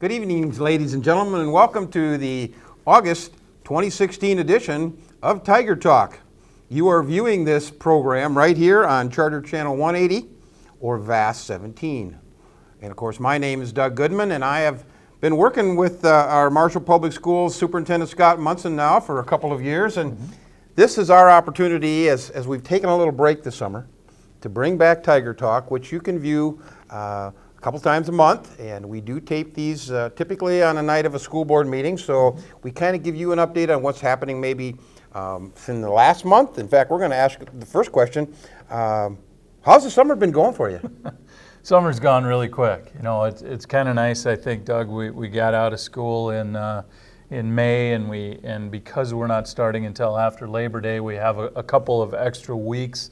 Good evening, ladies and gentlemen, and welcome to the August 2016 edition of Tiger Talk. You are viewing this program right here on Charter Channel 180 or VAS 17. And of course, my name is Doug Goodmund, and I have been working with our Marshall Public Schools Superintendent Scott Monson now for a couple of years. And this is our opportunity, as we've taken a little break this summer, to bring back Tiger Talk, which you can view a couple times a month, and we do tape these typically on a night of a school board meeting, so we kind of give you an update on what's happening maybe in the last month. In fact, we're going to ask the first question, how's the summer been going for you? Summer's gone really quick. You know, it's kind of nice, I think, Doug. We got out of school in May, and because we're not starting until after Labor Day, we have a couple of extra weeks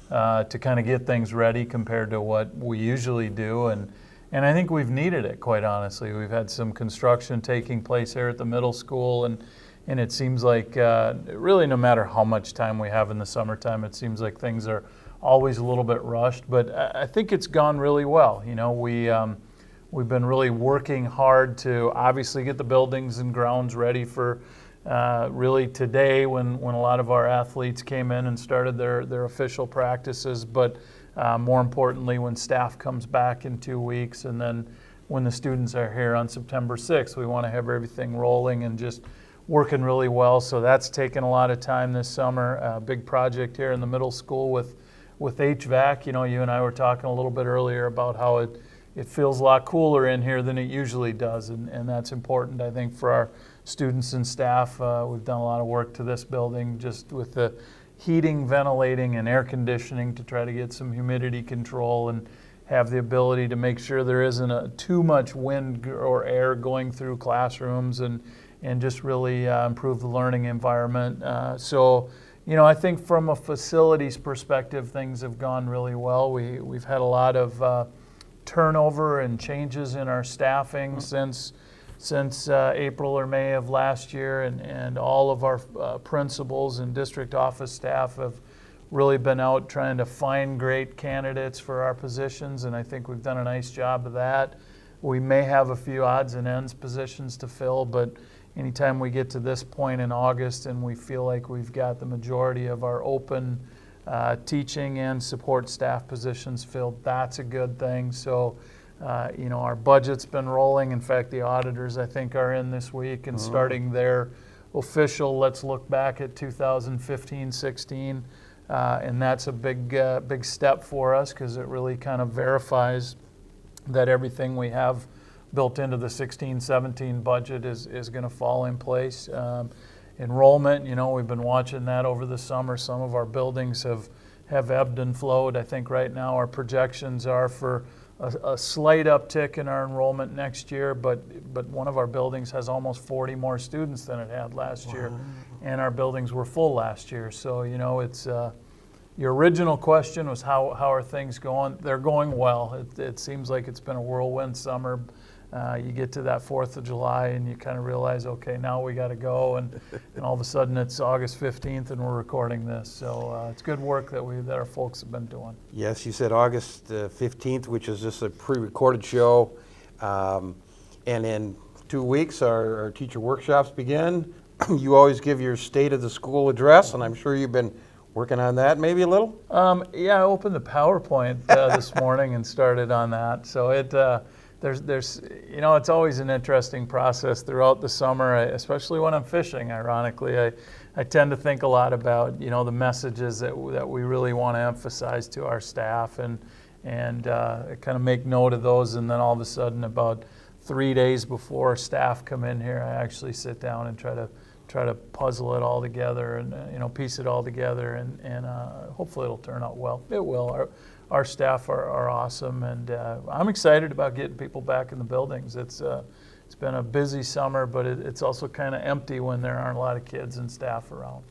to kind of get things ready compared to what we usually do, and I think we've needed it, quite honestly. We've had some construction taking place here at the middle school, and it seems like really no matter how much time we have in the summertime, it seems like things are always a little bit rushed, but I think it's gone really well. You know, we've been really working hard to obviously get the buildings and grounds ready for really today when a lot of our athletes came in and started their official practices, but more importantly when staff comes back in 2 weeks, and then when the students are here on September 6th, we want to have everything rolling and just working really well. So that's taken a lot of time this summer. A big project here in the middle school with HVAC. You know, you and I were talking a little bit earlier about how it feels a lot cooler in here than it usually does, and that's important, I think, for our students and staff. We've done a lot of work to this building just with the heating, ventilating, and air conditioning to try to get some humidity control and have the ability to make sure there isn't too much wind or air going through classrooms, and just really improve the learning environment. So, you know, I think from a facilities perspective, things have gone really well. We've had a lot of turnover and changes in our staffing since April or May of last year, and all of our principals and district office staff have really been out trying to find great candidates for our positions, and I think we've done a nice job of that. We may have a few odds and ends positions to fill, but anytime we get to this point in August and we feel like we've got the majority of our open teaching and support staff positions filled, that's a good thing. So you know, our budget's been rolling. In fact, the auditors, I think, are in this week and starting their official let's look back at 2015-16, and that's a big step for us, because it really kind of verifies that everything we have built into the 16-17 budget is going to fall in place. Enrollment, you know, we've been watching that over the summer. Some of our buildings have ebbed and flowed. I think right now our projections are for a slight uptick in our enrollment next year, but one of our buildings has almost 40 more students than it had last year, and our buildings were full last year. So, you know, it's your original question was how are things going? They're going well. It seems like it's been a whirlwind summer. You get to that 4th of July and you kind of realize, okay, now we got to go, and all of a sudden it's August 15th and we're recording this. So it's good work that our folks have been doing. Yes, you said August 15th, which is just a pre-recorded show, and in 2 weeks our teacher workshops begin. You always give your state of the school address, and I'm sure you've been working on that maybe a little? Yeah, I opened the PowerPoint this morning and started on that. So there's you know, it's always an interesting process throughout the summer, especially when I'm fishing. Ironically, I tend to think a lot about, you know, the messages that we really want to emphasize to our staff, and kind of make note of those, and then all of a sudden about 3 days before staff come in here, I actually sit down and try to puzzle it all together and you know, piece it all together, and hopefully it'll turn out well. It will. Our staff are awesome, and I'm excited about getting people back in the buildings. It's been a busy summer, but it's also kind of empty when there aren't a lot of kids and staff around.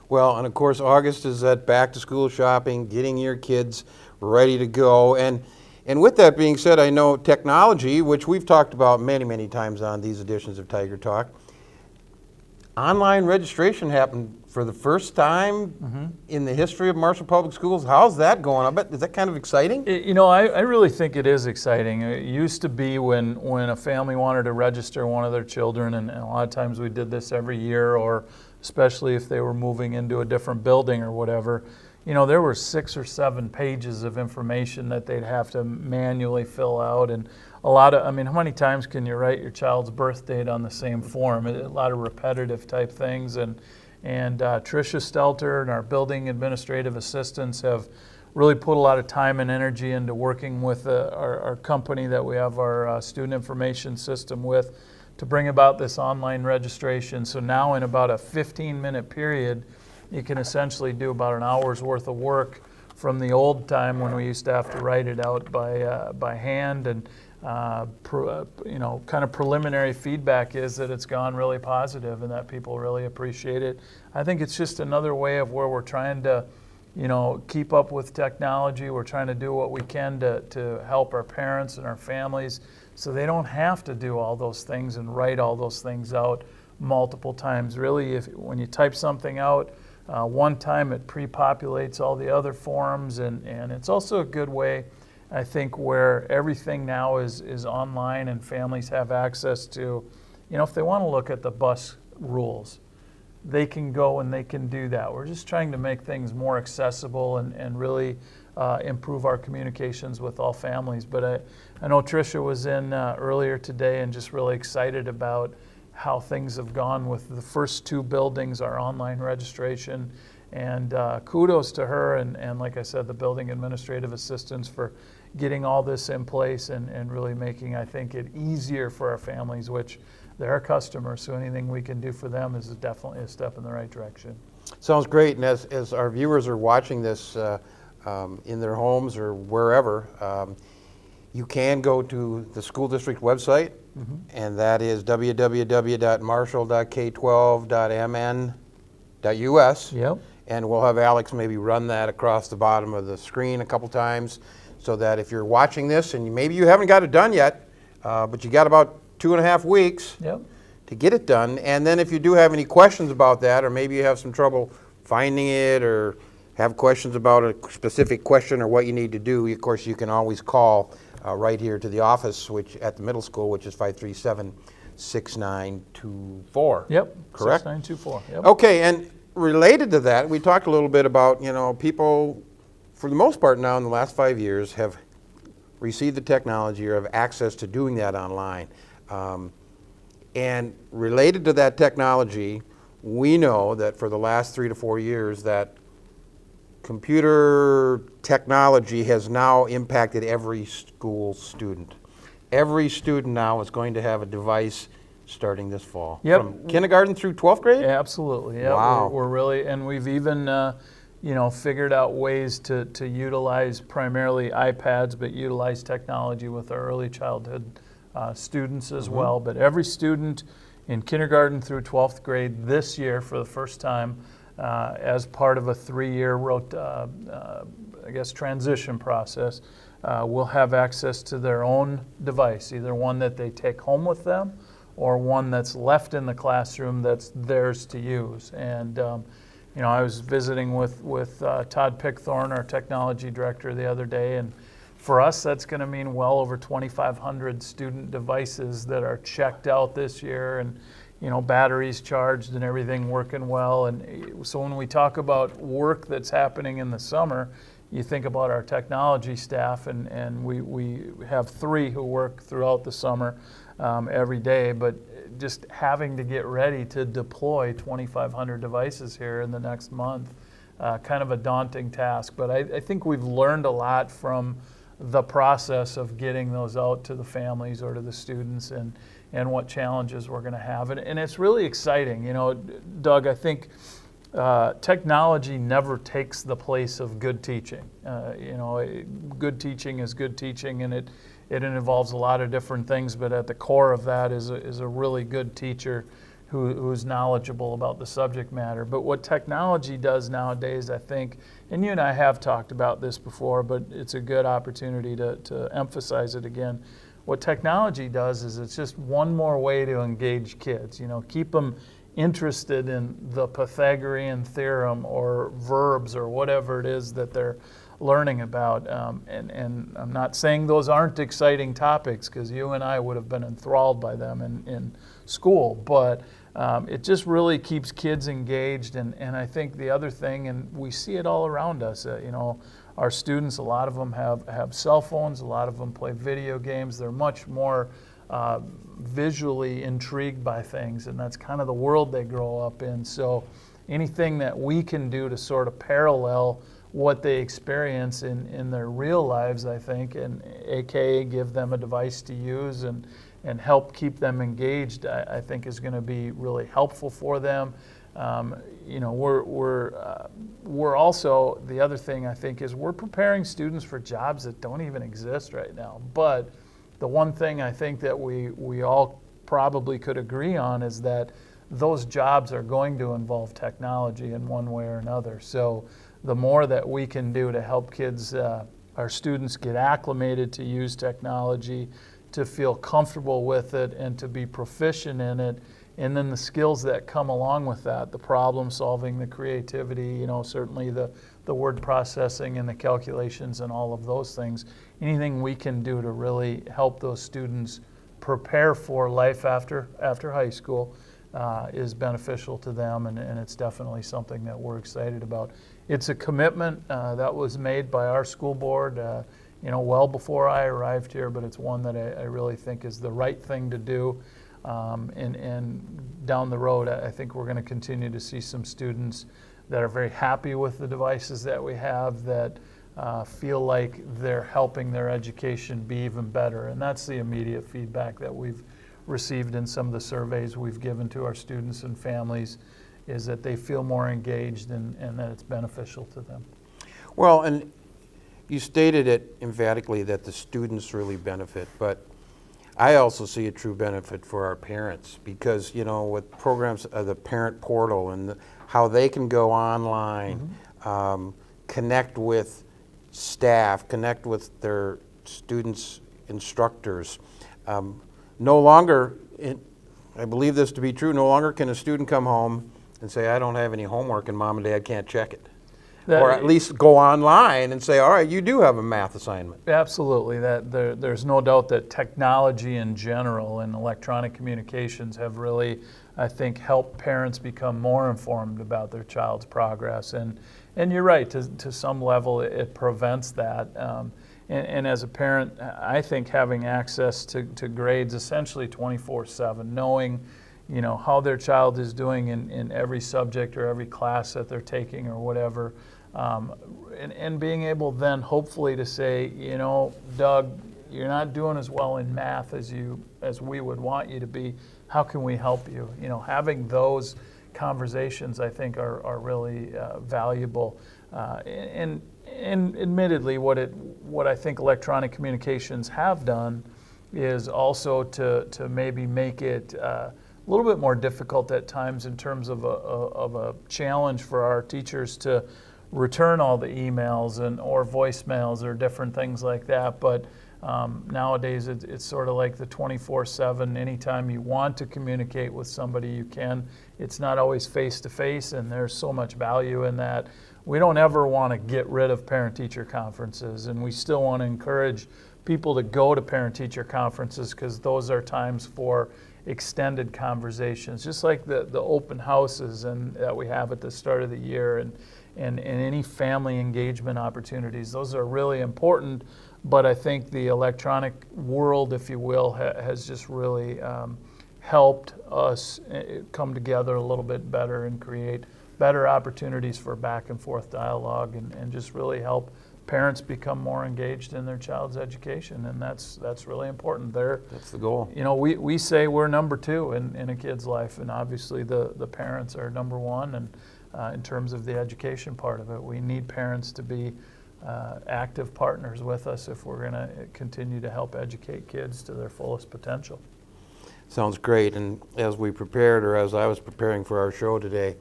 Well, and of course August is that back to school shopping, getting your kids ready to go, and with that being said, I know technology, which we've talked about many times on these editions of Tiger Talk, online registration happened for the first time in the history of Marshall Public Schools. How's that going? I bet, is that kind of exciting? I really think it is exciting. It used to be when a family wanted to register one of their children, and a lot of times we did this every year, or especially if they were moving into a different building or whatever, there were 6 or 7 pages of information that they'd have to manually fill out, and how many times can you write your child's birth date on the same form? A lot of repetitive type things, and Tricia Stelter and our building administrative assistants have really put a lot of time and energy into working with our company that we have our student information system with to bring about this online registration. So now in about a 15-minute period, you can essentially do about an hour's worth of work from the old time when we used to have to write it out by hand. And kind of preliminary feedback is that it's gone really positive and that people really appreciate it. I think it's just another way of where we're trying to, keep up with technology. We're trying to do what we can to help our parents and our families so they don't have to do all those things and write all those things out multiple times. Really, when you type something out one time, it pre-populates all the other forms, and it's also a good way, I think, where everything now is online and families have access to, if they want to look at the bus rules, they can go and they can do that. We're just trying to make things more accessible and really improve our communications with all families. But I know Tricia was in earlier today and just really excited about how things have gone with the first 2 buildings, our online registration. And kudos to her and like I said, the building administrative assistants for getting all this in place and really making, I think, it easier for our families, which they're our customers, so anything we can do for them is definitely a step in the right direction. Sounds great. And as our viewers are watching this in their homes or wherever, you can go to the school district website, and that is www.marshall.k12.mn.us. Yep. And we'll have Alex maybe run that across the bottom of the screen a couple times so that if you're watching this and maybe you haven't got it done yet, but you got about 2.5 weeks to get it done. And then if you do have any questions about that, or maybe you have some trouble finding it or have questions about a specific question or what you need to do, of course, you can always call right here to the office, which at the middle school, which is 537-6924. Yep. Correct? 6924. Yep. Okay, and related to that, we talked a little bit about, people, for the most part now in the last 5 years, have received the technology or have access to doing that online. And related to that technology, we know that for the last 3 to 4 years that computer technology has now impacted every school student. Every student now is going to have a device starting this fall. Yep. From kindergarten through 12th grade? Absolutely. Yeah. Wow. We're really, and we've even figured out ways to utilize primarily iPads, but utilize technology with our early childhood students as well. But every student in kindergarten through 12th grade this year, for the first time, as part of a 3-year transition process, will have access to their own device, either one that they take home with them or one that's left in the classroom that's theirs to use. And I was visiting with Todd Pickthorne, our technology director, the other day, and for us, that's going to mean well over 2,500 student devices that are checked out this year, and batteries charged and everything working well. And so when we talk about work that's happening in the summer, you think about our technology staff, and we have 3 who work throughout the summer every day, but just having to get ready to deploy 2,500 devices here in the next month, kind of a daunting task. But I think we've learned a lot from the process of getting those out to the families or to the students, and what challenges we're going to have. And it's really exciting. Doug, I think technology never takes the place of good teaching. Good teaching is good teaching, and it involves a lot of different things, but at the core of that is a really good teacher who's knowledgeable about the subject matter. But what technology does nowadays, I think, and you and I have talked about this before, but it's a good opportunity to emphasize it again. What technology does is it's just one more way to engage kids, keep them interested in the Pythagorean theorem or verbs or whatever it is that they're learning about. And I'm not saying those aren't exciting topics, because you and I would have been enthralled by them in school, but it just really keeps kids engaged. And I think the other thing, and we see it all around us, our students, a lot of them have cell phones, a lot of them play video games. They're much more visually intrigued by things, and that's kind of the world they grow up in. So anything that we can do to sort of parallel what they experience in their real lives, I think, and AKA give them a device to use and help keep them engaged, I think is going to be really helpful for them. We're also, the other thing I think is we're preparing students for jobs that don't even exist right now. But the one thing I think that we all probably could agree on is that those jobs are going to involve technology in one way or another. So the more that we can do to help kids, our students, get acclimated to use technology, to feel comfortable with it, and to be proficient in it, and then the skills that come along with that, the problem solving, the creativity, certainly the word processing and the calculations and all of those things, anything we can do to really help those students prepare for life after high school is beneficial to them, and it's definitely something that we're excited about. It's a commitment that was made by our school board well before I arrived here, but it's one that I really think is the right thing to do. And down the road, I think we're going to continue to see some students that are very happy with the devices that we have, that feel like they're helping their education be even better. And that's the immediate feedback that we've received in some of the surveys we've given to our students and families, is that they feel more engaged and that it's beneficial to them. Well, and you stated it emphatically that the students really benefit, but I also see a true benefit for our parents, because, with programs, the parent portal and how they can go online, connect with staff, connect with their students' instructors. No longer, I believe this to be true, no longer can a student come home and say, I don't have any homework and mom and dad can't check it. Or at least go online and say, all right, you do have a math assignment. Absolutely. There's no doubt that technology in general and electronic communications have really, I think, helped parents become more informed about their child's progress. And you're right, to some level it prevents that. And as a parent, I think having access to grades essentially 24/7, knowing how their child is doing in every subject or every class that they're taking or whatever, and being able then hopefully to say, Doug, you're not doing as well in math as we would want you to be. How can we help you? Having those conversations, I think, are really valuable. And admittedly, what I think electronic communications have done is also to maybe make it a little bit more difficult at times in terms of a challenge for our teachers to return all the emails or voicemails or different things like that. But nowadays it's sort of like the 24/7. Anytime you want to communicate with somebody, you can. It's not always face-to-face, and there's so much value in that. We don't ever want to get rid of parent-teacher conferences, and we still want to encourage people to go to parent-teacher conferences, because those are times for extended conversations, just like the open houses that we have at the start of the year, and any family engagement opportunities. Those are really important, but I think the electronic world, if you will, has just really helped us come together a little bit better and create better opportunities for back and forth dialogue, and just really help parents become more engaged in their child's education, and that's really important. That's the goal. We say we're number two in a kid's life, and obviously the parents are number one, and in terms of the education part of it, we need parents to be active partners with us if we're going to continue to help educate kids to their fullest potential. Sounds great. And as we prepared, or as I was preparing for our show today,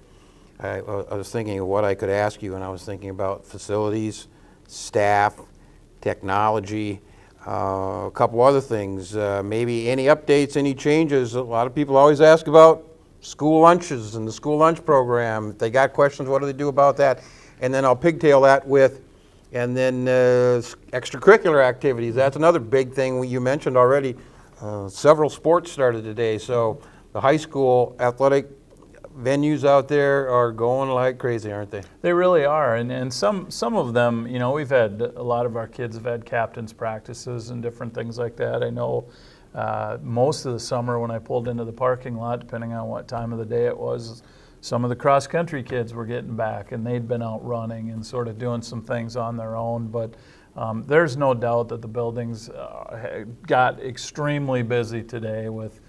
I was thinking of what I could ask you, and I was thinking about facilities, staff, technology, a couple other things. Maybe any updates, any changes. A lot of people always ask about school lunches and the school lunch program. If they got questions, what do they do about that? And then I'll pigtail that with, and then extracurricular activities. That's another big thing you mentioned already. Several sports started today, so the high school athletic venues out there are going like crazy, aren't they? They really are, and some of them, you know, we've had a lot of our kids have had captains practices and different things like that. I know most of the summer when I pulled into the parking lot, depending on what time of the day it was, some of the cross-country kids were getting back, and they'd been out running and sort of doing some things on their own. But there's no doubt that the buildings got extremely busy today with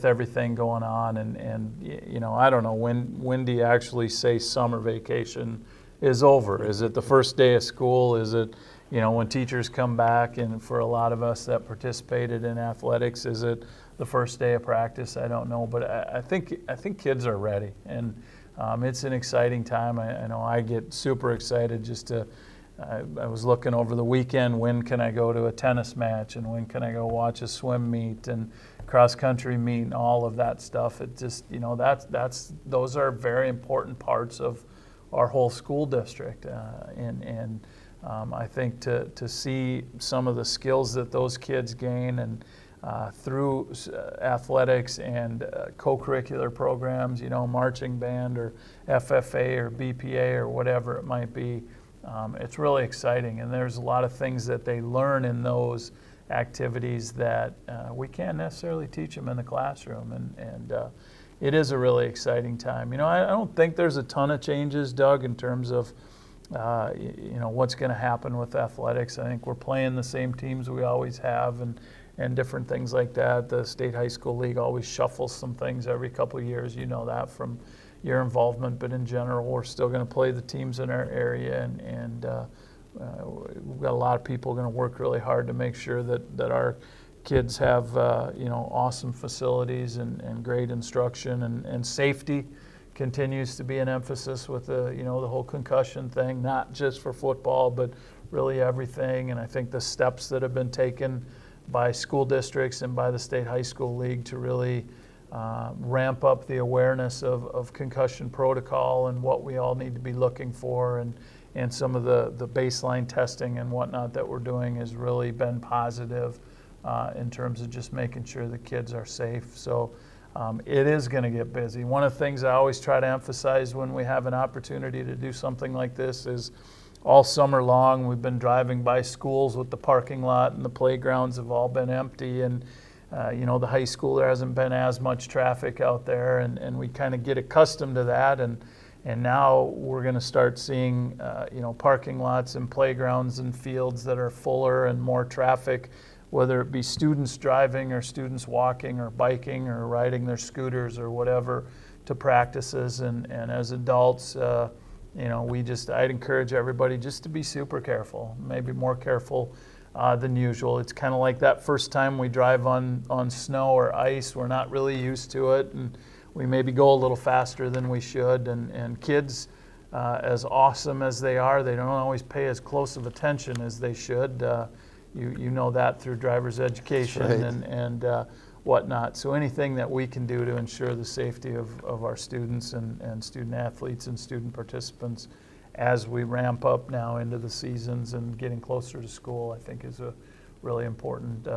everything going on. And you know, I don't know, when do you actually say summer vacation is over? Is it the first day of school? Is it, you know, when teachers come back? And for a lot of us that participated in athletics, is it the first day of practice? I don't know, but I think kids are ready, and it's an exciting time. I know I get super excited just to. I was looking over the weekend, when can I go to a tennis match, and when can I go watch a swim meet and cross country meet and all of that stuff. It just, you know, those are very important parts of our whole school district, and I think to see some of the skills that those kids gain and through athletics and co-curricular programs, you know, marching band or FFA or BPA or whatever it might be, it's really exciting. And there's a lot of things that they learn in those activities that we can't necessarily teach them in the classroom. And it is a really exciting time. You know, I don't think there's a ton of changes, Doug, in terms of you know, what's going to happen with athletics. I think we're playing the same teams we always have, and different things like that. The State High School League always shuffles some things every couple of years. You know that from your involvement, but in general, we're still going to play the teams in our area, and we've got a lot of people going to work really hard to make sure that our kids have you know, awesome facilities and great instruction, and safety continues to be an emphasis with the, you know, the whole concussion thing, not just for football, but really everything. And I think the steps that have been taken by school districts and by the State High School League to really ramp up the awareness of concussion protocol and what we all need to be looking for, and some of the baseline testing and whatnot that we're doing has really been positive in terms of just making sure the kids are safe. So it is going to get busy. One of the things I always try to emphasize when we have an opportunity to do something like this is all summer long we've been driving by schools with the parking lot and the playgrounds have all been empty, and you know, the high school, there hasn't been as much traffic out there, and we kind of get accustomed to that, and now we're going to start seeing you know, parking lots and playgrounds and fields that are fuller and more traffic, whether it be students driving or students walking or biking or riding their scooters or whatever to practices. And as adults, you know, I'd encourage everybody just to be super careful, maybe more careful than usual. It's kind of like that first time we drive on snow or ice. We're not really used to it, and we maybe go a little faster than we should. And kids, as awesome as they are, they don't always pay as close of attention as they should. You know that through driver's education. Right. and whatnot. So anything that we can do to ensure the safety of our students and student athletes and student participants as we ramp up now into the seasons and getting closer to school, I think is a really important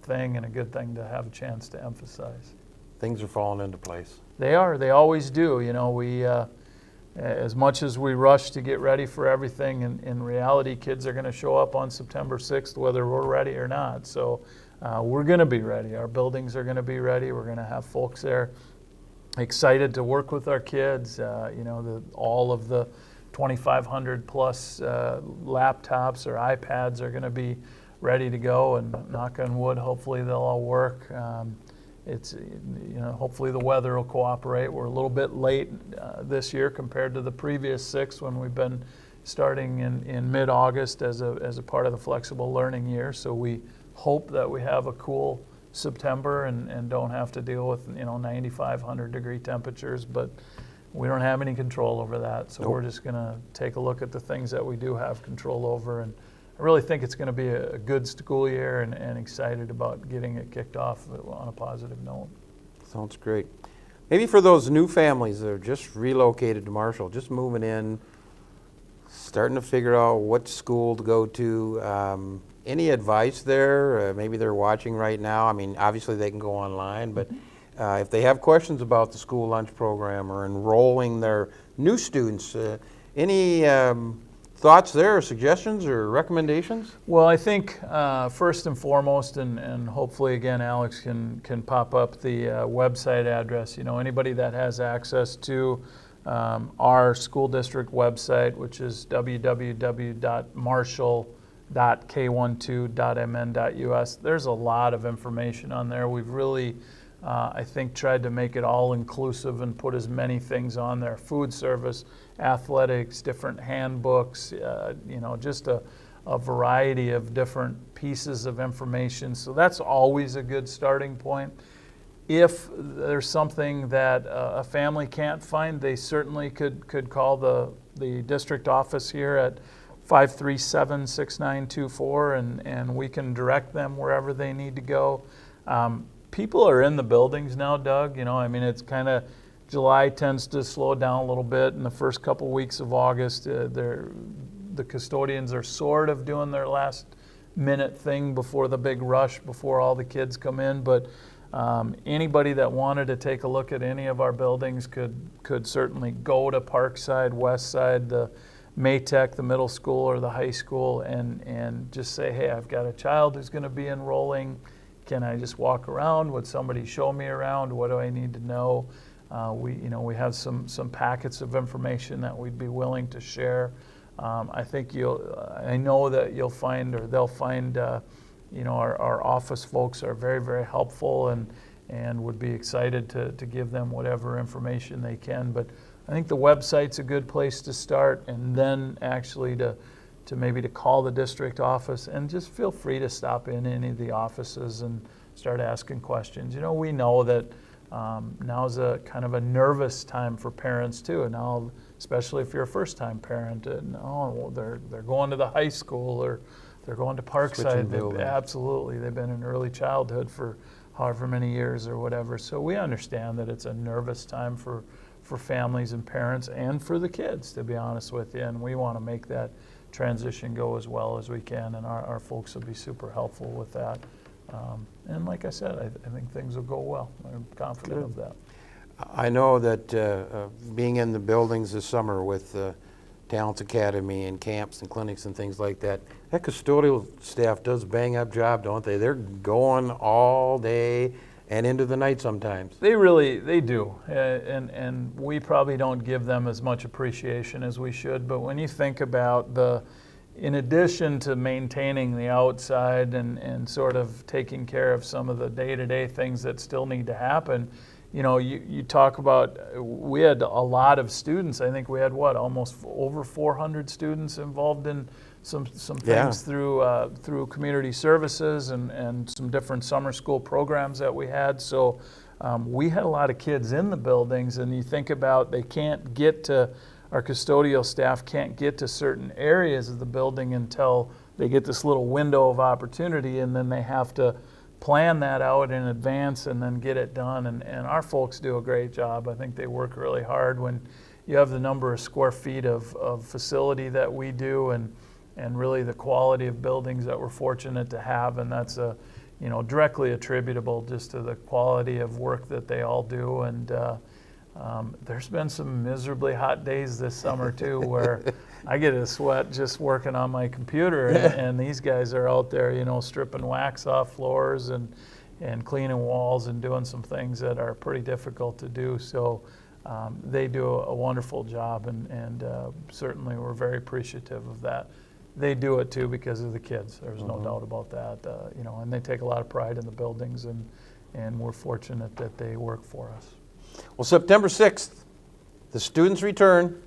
thing, and a good thing to have a chance to emphasize. Things are falling into place. They are. They always do. You know, we as much as we rush to get ready for everything, in reality, kids are going to show up on September 6th whether we're ready or not. So we're going to be ready. Our buildings are going to be ready. We're going to have folks there excited to work with our kids. You know, all of the 2,500 plus laptops or iPads are going to be ready to go, and knock on wood, hopefully they'll all work. It's, you know, hopefully the weather will cooperate. We're a little bit late this year compared to the previous 6 when we've been starting in mid-August as a part of the flexible learning year. So we hope that we have a cool September and don't have to deal with, you know, 95, 100 degree temperatures, but we don't have any control over that. So we're just going to take a look at the things that we do have control over, and I really think it's going to be a good school year, and excited about getting it kicked off on a positive note. Sounds great. Maybe for those new families that are just relocated to Marshall, just moving in, starting to figure out what school to go to. Any advice there? Maybe they're watching right now. I mean, obviously they can go online, but if they have questions about the school lunch program or enrolling their new students, any thoughts there, or suggestions or recommendations? Well, I think first and foremost, and hopefully again Alex can pop up the website address. You know, anybody that has access to our school district website, which is www.marshall.k12.mn.us. There's a lot of information on there. We've really, I think, tried to make it all inclusive and put as many things on there: food service, athletics, different handbooks, you know, just a variety of different pieces of information. So that's always a good starting point. If there's something that a family can't find, they certainly could call the district office here at 537-6924, and we can direct them wherever they need to go. People are in the buildings now, Doug. You know, I mean, it's kind of, July tends to slow down a little bit. In the first couple weeks of August, the custodians are sort of doing their last minute thing before the big rush, before all the kids come in. But anybody that wanted to take a look at any of our buildings could certainly go to Parkside, Westside, the Maytech, the middle school or the high school, and just say, hey, I've got a child who's going to be enrolling. Can I just walk around? Would somebody show me around? What do I need to know? We have some packets of information that we'd be willing to share. I think I know that you'll find, or they'll find, our office folks are very, very helpful and would be excited to give them whatever information they can. But I think the website's a good place to start, and then actually to maybe to call the district office, and just feel free to stop in any of the offices and start asking questions. You know, we know that now's a kind of a nervous time for parents too, and now especially if you're a first-time parent, and they're going to the high school or they're going to Parkside. Absolutely, they've been in early childhood for however many years or whatever. So we understand that it's a nervous time for families and parents and for the kids, to be honest with you, and we want to make that transition go as well as we can, and our folks will be super helpful with that. And like I said, I think things will go well. I'm confident of that. I know that being in the buildings this summer with Talents Academy and camps and clinics and things like that, that custodial staff does a bang-up job, don't they? They're going all day and into the night sometimes. They do, and we probably don't give them as much appreciation as we should. But when you think about in addition to maintaining the outside and sort of taking care of some of the day-to-day things that still need to happen, you know, you talk about, we had a lot of students. I think we had almost over 400 students involved in some things through community services and some different summer school programs that we had. So we had a lot of kids in the buildings, and you think about, our custodial staff can't get to certain areas of the building until they get this little window of opportunity, and then they have to plan that out in advance and then get it done. And our folks do a great job. I think they work really hard. When you have the number of square feet of facility that we do, and really the quality of buildings that we're fortunate to have, and that's directly attributable just to the quality of work that they all do. And there's been some miserably hot days this summer too, where I get a sweat just working on my computer, and these guys are out there, stripping wax off floors and cleaning walls and doing some things that are pretty difficult to do. So they do a wonderful job, and certainly we're very appreciative of that. They do it too because of the kids. There's no doubt about that. And they take a lot of pride in the buildings, and we're fortunate that they work for us. Well, September 6th, the students return.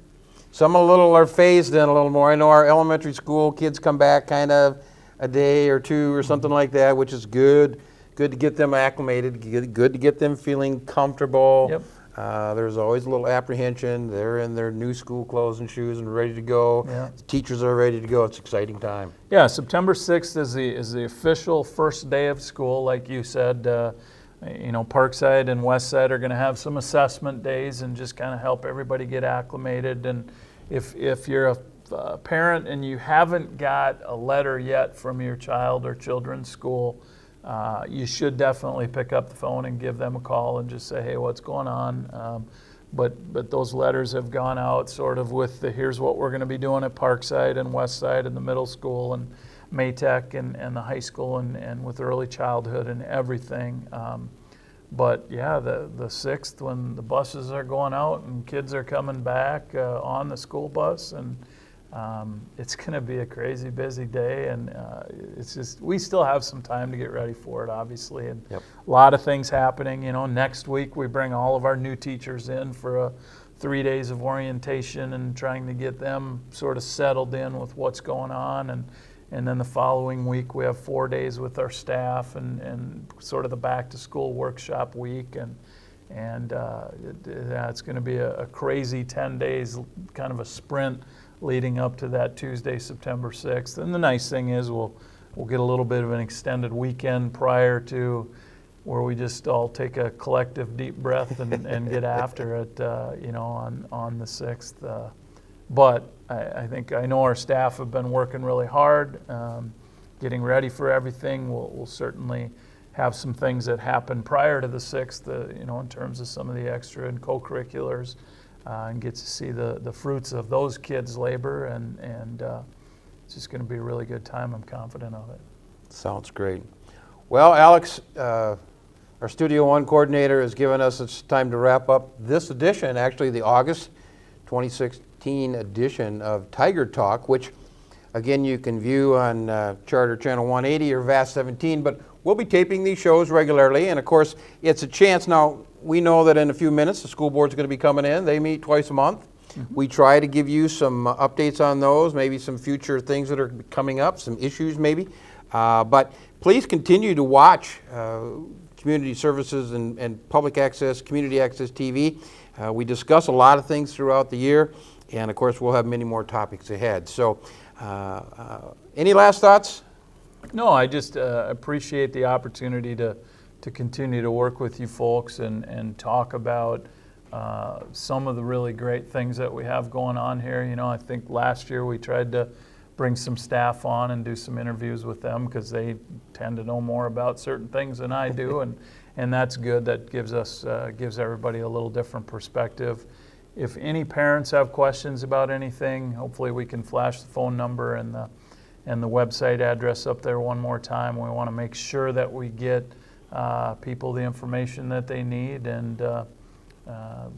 Some are phased in a little more. I know our elementary school kids come back kind of a day or two or something like that, which is good. Good to get them acclimated, good to get them feeling comfortable. Yep. There's always a little apprehension. They're in their new school clothes and shoes and ready to go. Yeah. The teachers are ready to go. It's an exciting time. Yeah, September 6th is the official first day of school, like you said. Parkside and Westside are going to have some assessment days and just kind of help everybody get acclimated. And if you're a parent and you haven't got a letter yet from your child or children's school, you should definitely pick up the phone and give them a call and just say, hey, what's going on? But those letters have gone out sort of with here's what we're going to be doing at Parkside and Westside and the middle school and Maytech and the high school and with early childhood and everything. But yeah, the 6th, when the buses are going out and kids are coming back on the school bus, and it's going to be a crazy busy day, and it's just, we still have some time to get ready for it, obviously, and Yep. a lot of things happening. Next week we bring all of our new teachers in for 3 days of orientation and trying to get them sort of settled in with what's going on, and then the following week we have 4 days with our staff and sort of the back to school workshop week, and it's going to be a crazy 10 days, kind of a sprint leading up to that Tuesday, September 6th. And the nice thing is we'll get a little bit of an extended weekend prior to where we just all take a collective deep breath and get after it, on the 6th. But I know our staff have been working really hard, getting ready for everything. We'll certainly have some things that happen prior to the 6th, in terms of some of the extra and co-curriculars, and get to see the fruits of those kids' labor, and it's just going to be a really good time. I'm confident of it. Sounds great. Well, Alex, our Studio One coordinator has given us it's time to wrap up this edition, actually the August 2016 edition of Tiger Talk, which again you can view on Charter Channel 180 or VAS 17, but we'll be taping these shows regularly, and of course it's a chance. Now we know that in a few minutes the school board's going to be coming in. They meet twice a month. Mm-hmm. We try to give you some updates on those, maybe some future things that are coming up, some issues maybe, but please continue to watch community services and public access, community access TV. We discuss a lot of things throughout the year, and of course we'll have many more topics ahead. So any last thoughts? No, I just appreciate the opportunity to continue to work with you folks and talk about some of the really great things that we have going on here. I think last year we tried to bring some staff on and do some interviews with them because they tend to know more about certain things than I do, and that's good. That gives everybody a little different perspective. If any parents have questions about anything, hopefully we can flash the phone number and the website address up there one more time. We want to make sure that we get people the information that they need, and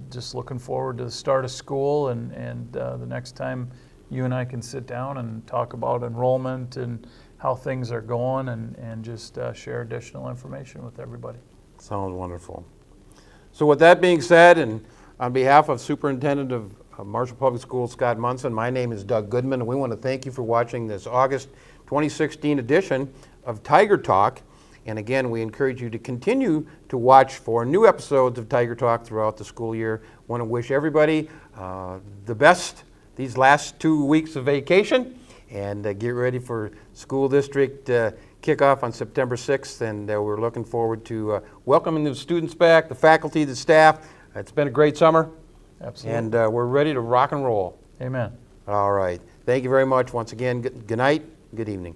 just looking forward to the start of school and the next time you and I can sit down and talk about enrollment and how things are going, and just share additional information with everybody. Sounds wonderful. So with that being said, and on behalf of Superintendent of Marshall Public Schools, Scott Monson, my name is Doug Goodmund, and we want to thank you for watching this August 2016 edition of Tiger Talk. And again, we encourage you to continue to watch for new episodes of Tiger Talk throughout the school year. Want to wish everybody the best these last 2 weeks of vacation, and get ready for school district kickoff on September 6th. And we're looking forward to welcoming the students back, the faculty, the staff. It's been a great summer. Absolutely. And we're ready to rock and roll. Amen. All right. Thank you very much once again. Good night. Good evening.